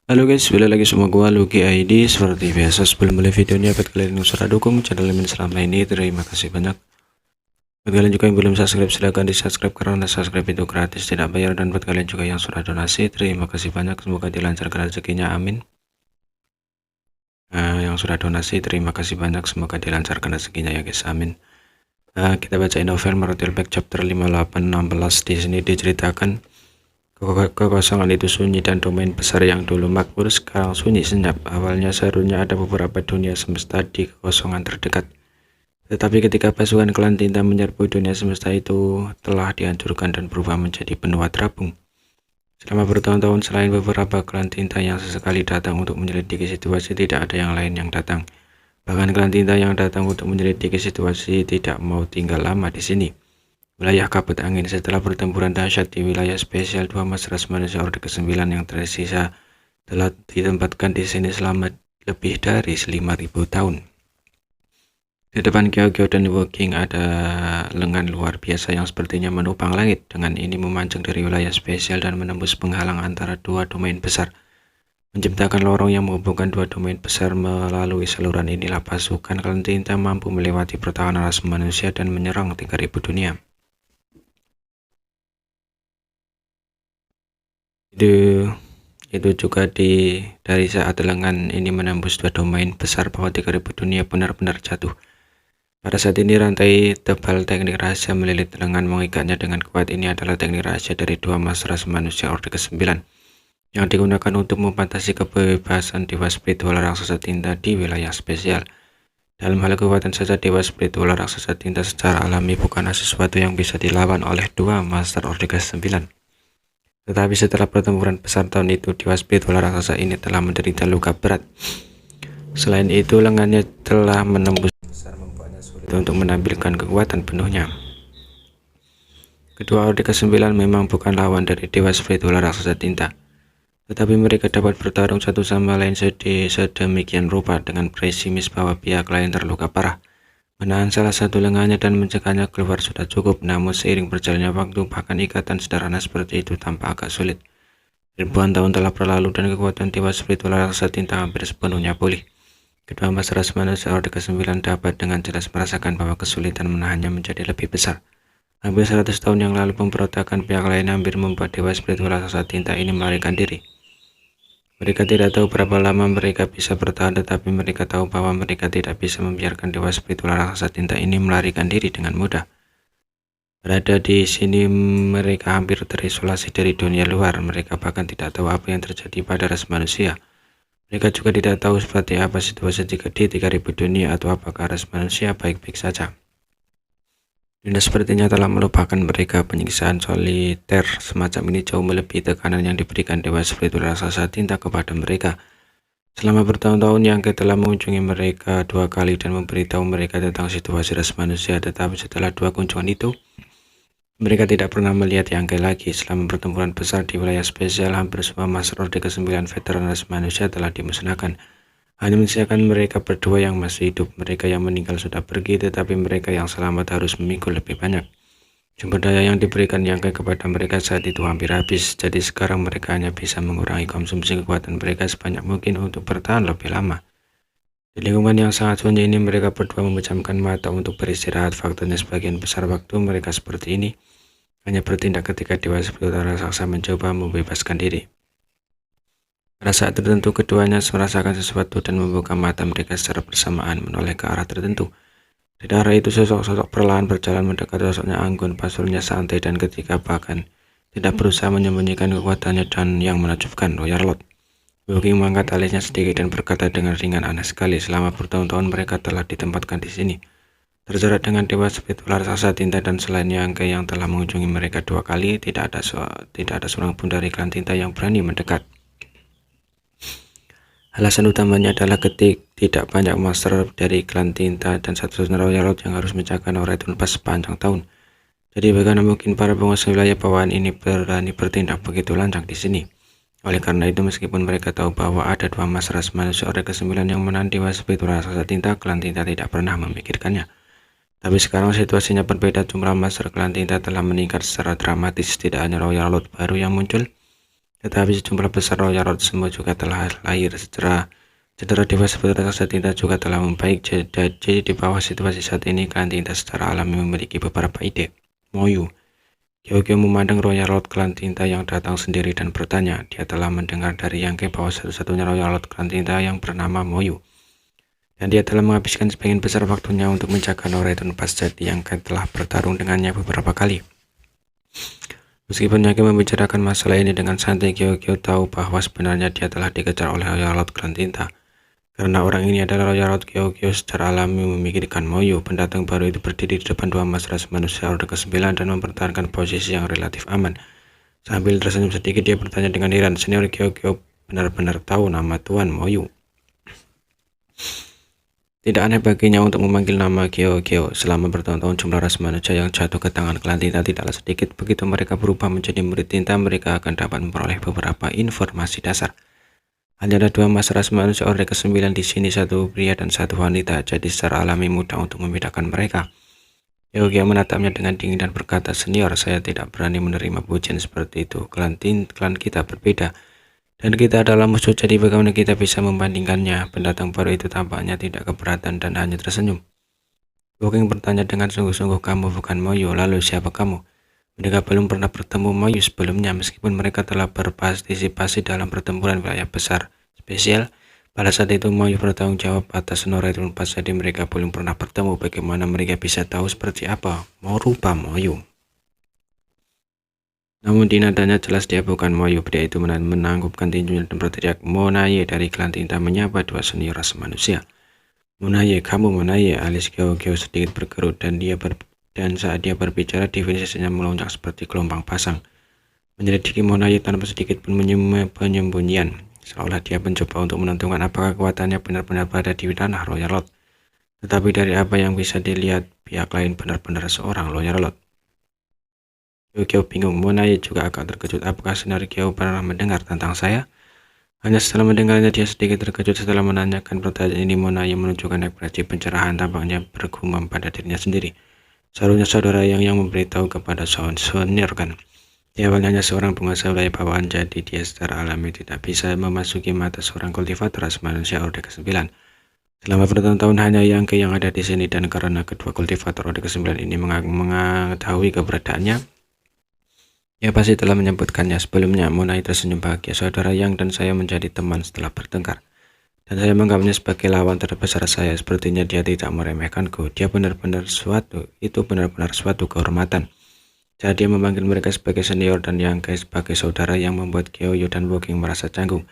Halo guys, balik lagi sama gua Lucky ID. Seperti biasa sebelum mulai videonya, buat kalian yang sudah dukung channel ini selama ini, terima kasih banyak. Buat kalian juga yang belum subscribe, silahkan di subscribe karena subscribe itu gratis, tidak bayar. Dan buat kalian juga yang sudah donasi, terima kasih banyak, semoga dilancarkan rezekinya, amin. Yang sudah donasi, terima kasih banyak, semoga dilancarkan rezekinya ya guys, amin. Kita bacain novel Merotil Back chapter 58-16. Di sini diceritakan kekosongan itu sunyi dan domain besar yang dulu makmur sekarang sunyi senyap. Awalnya seharusnya ada beberapa dunia semesta di kekosongan terdekat. Tetapi ketika pasukan klan tinta menyerbu, dunia semesta itu telah dihancurkan dan berubah menjadi benua terapung. Selama bertahun-tahun, selain beberapa klan tinta yang sesekali datang untuk menyelidiki situasi, tidak ada yang lain yang datang. Bahkan klan tinta yang datang untuk menyelidiki situasi tidak mau tinggal lama di sini. Wilayah kabut angin. Setelah pertempuran dahsyat di wilayah spesial 2, Mas Ras manusia Orde ke-9 yang tersisa telah ditempatkan di sini selama lebih dari 5.000 tahun. Di depan Kiao dan Woking ada lengan luar biasa yang sepertinya menopang langit. Dengan ini memancing dari wilayah spesial dan menembus penghalang antara dua domain besar, menciptakan lorong yang menghubungkan dua domain besar. Melalui saluran inilah pasukan klan tinta mampu melewati pertahanan ras manusia dan menyerang 3.000 dunia. Itu juga dari saat lengan ini menembus dua domain besar bahwa 3.000 dunia benar-benar jatuh. Pada saat ini rantai tebal teknik rahasia melilit lengan mengikatnya dengan kuat. Ini adalah teknik rahasia dari 2 Mas Ras manusia Orde ke-9 yang digunakan untuk membatasi kebebasan dewa spiritual raksasa tinta di wilayah spesial. Dalam hal kekuatan saja, dewa spiritual raksasa tinta secara alami bukanlah sesuatu yang bisa dilawan oleh 2 Master Orde ke-9. Tetapi setelah pertempuran besar tahun itu, dewa spiritual raksasa ini telah menderita luka berat. Selain itu, lengannya telah menembus besar, membuatnya sulit untuk menampilkan kekuatan penuhnya. Kedua Orde ke-9 memang bukan lawan dari dewa spiritual raksasa tinta, tetapi mereka dapat bertarung satu sama lain sedemikian rupa dengan pesimis bahwa pihak lain terluka parah. Menahan salah satu lengannya dan mencegahnya keluar sudah cukup, namun seiring berjalannya waktu, bahkan ikatan sederhana seperti itu tampak agak sulit. Ribuan tahun telah berlalu dan kekuatan dewa spiritual raksasa tinta hampir sepenuhnya pulih. Kedua Mas Ras manusia Orde ke-9 dapat dengan jelas merasakan bahwa kesulitan menahannya menjadi lebih besar. Hampir 100 tahun yang lalu, pemberontakan pihak lain hampir membuat dewa spiritual raksasa tinta ini melarikan diri. Mereka tidak tahu berapa lama mereka bisa bertahan, tetapi mereka tahu bahwa mereka tidak bisa membiarkan dewa spiritual raksasa tinta ini melarikan diri dengan mudah. Berada di sini, mereka hampir terisolasi dari dunia luar. Mereka bahkan tidak tahu apa yang terjadi pada ras manusia. Mereka juga tidak tahu seperti apa situasi jika di 3.000 dunia, atau apakah ras manusia baik-baik saja. Dunia sepertinya telah melupakan mereka. Penyiksaan soliter semacam ini jauh melebihi tekanan yang diberikan dewa spiritual raksasa tinta kepada mereka. Selama bertahun-tahun, Yangke telah mengunjungi mereka 2 kali dan memberitahu mereka tentang situasi ras manusia, tetapi setelah 2 kunjungan itu, mereka tidak pernah melihat Yangke lagi. Selama pertempuran besar di wilayah spesial, hampir semua Master Orde ke-9 veteran ras manusia telah dimusnahkan. Hanya menyisakan mereka berdua yang masih hidup. Mereka yang meninggal sudah pergi, tetapi mereka yang selamat harus memikul lebih banyak. Sumber daya yang diberikan Yangke kepada mereka saat itu hampir habis, jadi sekarang mereka hanya bisa mengurangi konsumsi kekuatan mereka sebanyak mungkin untuk bertahan lebih lama. Di lingkungan yang sangat sunyi ini, mereka berdua memejamkan mata untuk beristirahat. Faktanya sebagian besar waktu mereka seperti ini hanya bertindak ketika dewa spiritual raksasa mencoba membebaskan diri. Pada saat tertentu, keduanya merasakan sesuatu dan membuka mata mereka secara bersamaan, menoleh ke arah tertentu. Dari arah itu, sosok-sosok perlahan berjalan mendekat. Sosoknya anggun, pasurnya santai, dan ketika bahkan tidak berusaha menyembunyikan kekuatannya dan yang menakjubkan. Royal Lord Woking mengangkat alisnya sedikit dan berkata dengan ringan, "Aneh sekali, selama bertahun-tahun mereka telah ditempatkan di sini, terjerat dengan dewa spiritual raksasa tinta, dan selain Yangke yang telah mengunjungi mereka 2 kali, tidak ada seorang pun dari klan tinta yang berani mendekat. Alasan utamanya adalah tidak banyak master dari klan tinta dan satu-satunya Royal Lord yang harus menjaga aura itu lepas sepanjang tahun. Jadi bagaimana mungkin para penguasa wilayah bawahan ini berani bertindak begitu lancang di sini? Oleh karena itu, meskipun mereka tahu bahwa ada 2 Mas Ras manusia Orde ke-9 yang menahan dewa spiritual raksasa tinta, klan tinta tidak pernah memikirkannya. Tapi sekarang situasinya berbeda. Jumlah master klan tinta telah meningkat secara dramatis. Tidak hanya Royal Lord baru yang muncul, Tetapi sejumlah besar royal road semua juga telah lahir cedera dewasa putri raksasa tinta juga telah membaik. Jadi di bawah situasi saat ini, klan tinta secara alami memiliki beberapa ide. Moyu. Gyokyo memandang Royal Lord Klan Tinta yang datang sendiri dan bertanya. Dia telah mendengar dari Yangke bahwa satu-satunya Royal Lord Klan Tinta yang bernama Moyu. Dan dia telah menghabiskan sebagian besar waktunya untuk menjaga Noretun pasca Yangke telah bertarung dengannya beberapa kali. Meskipun Yangke membicarakan masalah ini dengan santai, Gyokyo tahu bahwa sebenarnya dia telah dikejar oleh Royal Lord Klan Tinta. Karena orang ini adalah Royal Lord, Gyokyo secara alami memikirkan Moyu. Pendatang baru itu berdiri di depan dua emas ras manusia Orde ke-9 dan mempertahankan posisi yang relatif aman. Sambil tersenyum sedikit, dia bertanya dengan heran, "Senior Gyokyo benar-benar tahu nama Tuan Moyu?" Tidak aneh baginya untuk memanggil nama Gyokyo. Selama bertahun-tahun jumlah ras manusia yang jatuh ke tangan klan Tinta tidaklah sedikit. Begitu mereka berubah menjadi murid Tinta, mereka akan dapat memperoleh beberapa informasi dasar. Hanya ada dua emas ras manusia Orde ke-9 di sini, satu pria dan satu wanita, jadi secara alami mudah untuk membedakan mereka. Gyokyo menatapnya dengan dingin dan berkata, "Senior, saya tidak berani menerima pujian seperti itu. Klan kita berbeda, dan kita adalah musuh, jadi bagaimana kita bisa membandingkannya?" Pendatang baru itu tampaknya tidak keberatan dan hanya tersenyum. Woking bertanya dengan sungguh-sungguh, "Kamu bukan Moyu, lalu siapa kamu?" Mereka belum pernah bertemu Moyu sebelumnya, meskipun mereka telah berpartisipasi dalam pertempuran wilayah besar spesial. Pada saat itu Moyu bertanggung jawab atas Noretun pas, jadi mereka belum pernah bertemu. Bagaimana mereka bisa tahu seperti apa mau rupa Moyu? Namun di nadanya jelas dia bukan Moyu. Pria itu menanggupkan tinjunya dan berteriak, "Monaye!" Dari klan Tinta menyapa dua senior ras manusia. "Monaye, kamu Monaye?" Alis Gyokyo sedikit berkerut dan saat dia berbicara, definisinya melonjak seperti gelombang pasang, menyelidiki Monaye tanpa sedikit pun penyembunyian, seolah dia mencoba untuk menentukan apakah kekuatannya benar-benar berada di tanah Royal Lord. Tetapi dari apa yang bisa dilihat, pihak lain benar-benar seorang Royal Lord. Gyokyo bingung. Monaye juga agak terkejut. Apakah Gyokyo pernah mendengar tentang saya? Hanya setelah mendengarnya, dia sedikit terkejut. Setelah menanyakan pertanyaan ini, Monaye menunjukkan ekspresi pencerahan, tampaknya bergumam pada dirinya sendiri. Seharusnya saudara yang memberitahu kepada senior kan. Dia awalnya hanya seorang penguasa wilayah bawahan, jadi dia secara alami tidak bisa memasuki mata seorang kultivator ras manusia Orde ke-9. Selama bertahun-tahun hanya Yangke yang ada di sini, dan karena kedua kultivator Orde ke-9 ini mengetahui keberadaannya, dia pasti telah menyebutkannya sebelumnya. Monaye tersenyum bahagia. "Saudara Yang dan saya menjadi teman setelah bertengkar, dan saya menganggapnya sebagai lawan terbesar saya. Sepertinya dia tidak meremehkanku. Itu benar-benar suatu kehormatan." Jadi dia memanggil mereka sebagai senior dan Yangke sebagai saudara yang membuat Gyokyo dan Woking merasa canggung.